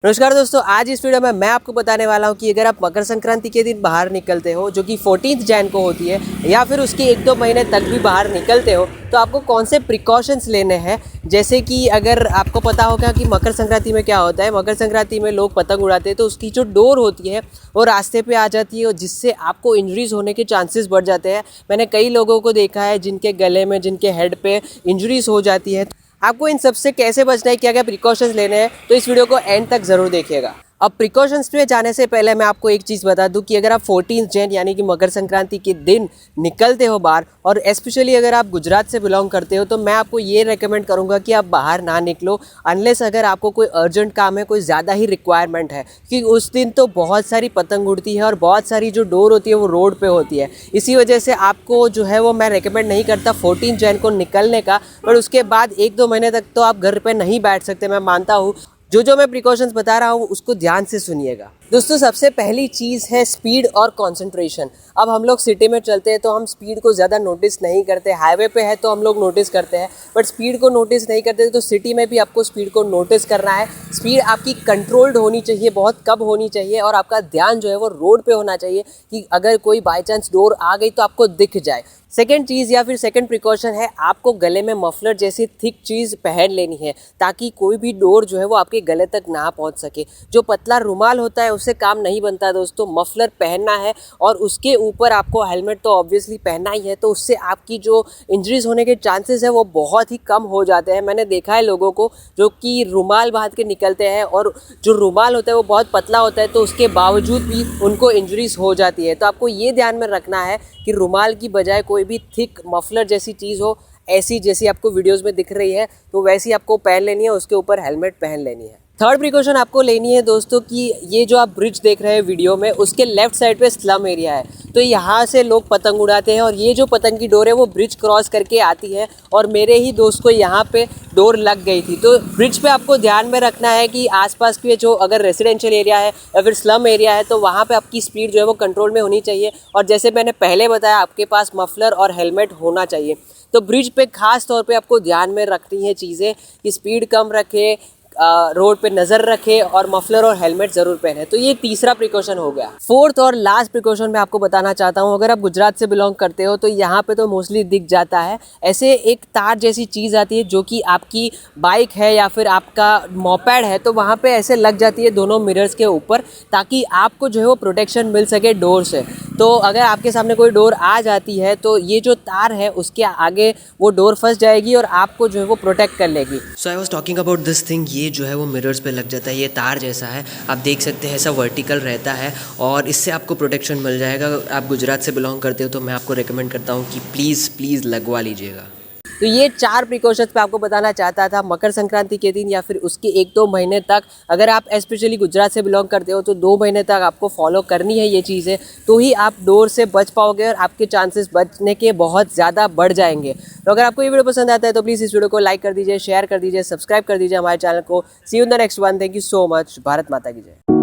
नमस्कार दोस्तों, आज इस वीडियो में मैं आपको बताने वाला हूं कि अगर आप मकर संक्रांति के दिन बाहर निकलते हो जो कि 14 जैन को होती है या फिर उसके 1-2 महीने तक भी बाहर निकलते हो तो आपको कौन से प्रिकॉशंस लेने हैं। जैसे कि अगर आपको पता होगा कि मकर संक्रांति में क्या होता है, मकर संक्रांति में लोग पतंग उड़ाते हैं तो उसकी जो डोर होती है वो रास्ते पे आ जाती है और जिससे आपको इंजरीज होने के चांसेस बढ़ जाते हैं। मैंने कई लोगों को देखा है जिनके गले में, जिनके हेड पे इंजरीज हो जाती है। आपको इन सब से कैसे बचना है, क्या क्या प्रिकॉशंस लेने हैं, तो इस वीडियो को एंड तक ज़रूर देखिएगा। अब प्रिकॉशंस पे जाने से पहले मैं आपको एक चीज़ बता दूं कि अगर आप 14 जैन यानी कि मकर संक्रांति के दिन निकलते हो बाहर, और स्पेशली अगर आप गुजरात से बिलोंग करते हो, तो मैं आपको ये रेकमेंड करूंगा कि आप बाहर ना निकलो अनलेस अगर आपको कोई अर्जेंट काम है, कोई ज़्यादा ही रिक्वायरमेंट है। क्योंकि उस दिन तो बहुत सारी पतंग उड़ती है और बहुत सारी जो डोर होती है वो रोड पे होती है। इसी वजह से आपको जो है वो मैं रेकमेंड नहीं करता 14 जैन को निकलने का। पर उसके बाद 1-2 महीने तक तो आप घर पे नहीं बैठ सकते, मैं मानता हूँ। जो मैं प्रिकॉशंस बता रहा हूँ उसको ध्यान से सुनिएगा। दोस्तों, सबसे पहली चीज़ है स्पीड और कंसंट्रेशन। अब हम लोग सिटी में चलते हैं तो हम स्पीड को ज़्यादा नोटिस नहीं करते, हाईवे पे है तो हम लोग नोटिस करते हैं, बट स्पीड को नोटिस नहीं करते। तो सिटी में भी आपको स्पीड को नोटिस करना है। स्पीड आपकी कंट्रोल्ड होनी चाहिए, बहुत कम होनी चाहिए, और आपका ध्यान जो है वो रोड पे होना चाहिए कि अगर कोई बाई चांस डोर आ गई तो आपको दिख जाए। सेकेंड चीज़ या फिर सेकेंड प्रिकॉशन है, आपको गले में मफलर जैसी थिक चीज़ पहन लेनी है ताकि कोई भी डोर जो है वो आपके गले तक ना पहुंच सके। जो पतला रुमाल होता है उससे काम नहीं बनता दोस्तों, मफलर पहनना है। और उसके ऊपर आपको हेलमेट तो ऑब्वियसली पहनना ही है, तो उससे आपकी जो इंजरीज होने के चांसेस है वो बहुत ही कम हो जाते हैं। मैंने देखा है लोगों को जो कि रुमाल बांध के निकलते हैं और जो रुमाल होता है वो बहुत पतला होता है, तो उसके बावजूद भी उनको इंजरीज हो जाती है। तो आपको ये ध्यान में रखना है कि रुमाल की बजाय कोई भी थिक मफलर जैसी चीज़ हो, ऐसी जैसी आपको वीडियोस में दिख रही है तो वैसी आपको पहन लेनी है, उसके ऊपर हेलमेट पहन लेनी है। थर्ड प्रिकॉशन आपको लेनी है दोस्तों कि ये जो आप ब्रिज देख रहे हैं वीडियो में, उसके लेफ्ट साइड पे स्लम एरिया है, तो यहाँ से लोग पतंग उड़ाते हैं और ये जो पतंग की डोर है वो ब्रिज क्रॉस करके आती है। और मेरे ही दोस्त को यहाँ पे डोर लग गई थी। तो ब्रिज पे आपको ध्यान में रखना है कि आसपास के जो अगर रेजिडेंशियल एरिया है या फिर स्लम एरिया है तो वहाँ पे आपकी स्पीड जो है वो कंट्रोल में होनी चाहिए। और जैसे मैंने पहले बताया, आपके पास मफलर और हेलमेट होना चाहिए। तो ब्रिज पे खास तौर पे आपको ध्यान में रखनी है चीज़ें कि स्पीड कम रखें, रोड पे नज़र रखे और मफलर और हेलमेट ज़रूर पहने। तो ये तीसरा प्रिकॉशन हो गया। फोर्थ और लास्ट प्रिकॉशन मैं आपको बताना चाहता हूँ, अगर आप गुजरात से बिलोंग करते हो तो यहाँ पे तो मोस्टली दिख जाता है, ऐसे एक तार जैसी चीज़ आती है जो कि आपकी बाइक है या फिर आपका मोपेड है तो वहाँ पे ऐसे लग जाती है दोनों मिरर्स के ऊपर, ताकि आपको जो है वो प्रोटेक्शन मिल सके डोर से। तो अगर आपके सामने कोई डोर आ जाती है तो ये जो तार है उसके आगे वो डोर फंस जाएगी और आपको जो है वो प्रोटेक्ट कर लेगी। So I was talking about this thing. ये जो है वो मिरर्स पे लग जाता है, ये तार जैसा है, आप देख सकते हैं, ऐसा वर्टिकल रहता है और इससे आपको प्रोटेक्शन मिल जाएगा। आप गुजरात से बिलोंग करते हो तो मैं आपको रिकमेंड करता हूँ कि प्लीज़ लगवा लीजिएगा। तो ये 4 प्रिकॉशंस मैं आपको बताना चाहता था मकर संक्रांति के दिन या फिर उसके 1-2 महीने तक। अगर आप स्पेशली गुजरात से बिलोंग करते हो तो 2 महीने तक आपको फॉलो करनी है ये चीज़ें, तो ही आप डोर से बच पाओगे और आपके चांसेस बचने के बहुत ज़्यादा बढ़ जाएंगे। तो अगर आपको ये वीडियो पसंद आता है तो प्लीज़ इस वीडियो को लाइक कर दीजिए, शेयर कर दीजिए, सब्सक्राइब कर दीजिए हमारे चैनल को। See you in the next one. Thank you so much. Bharat माता की जय।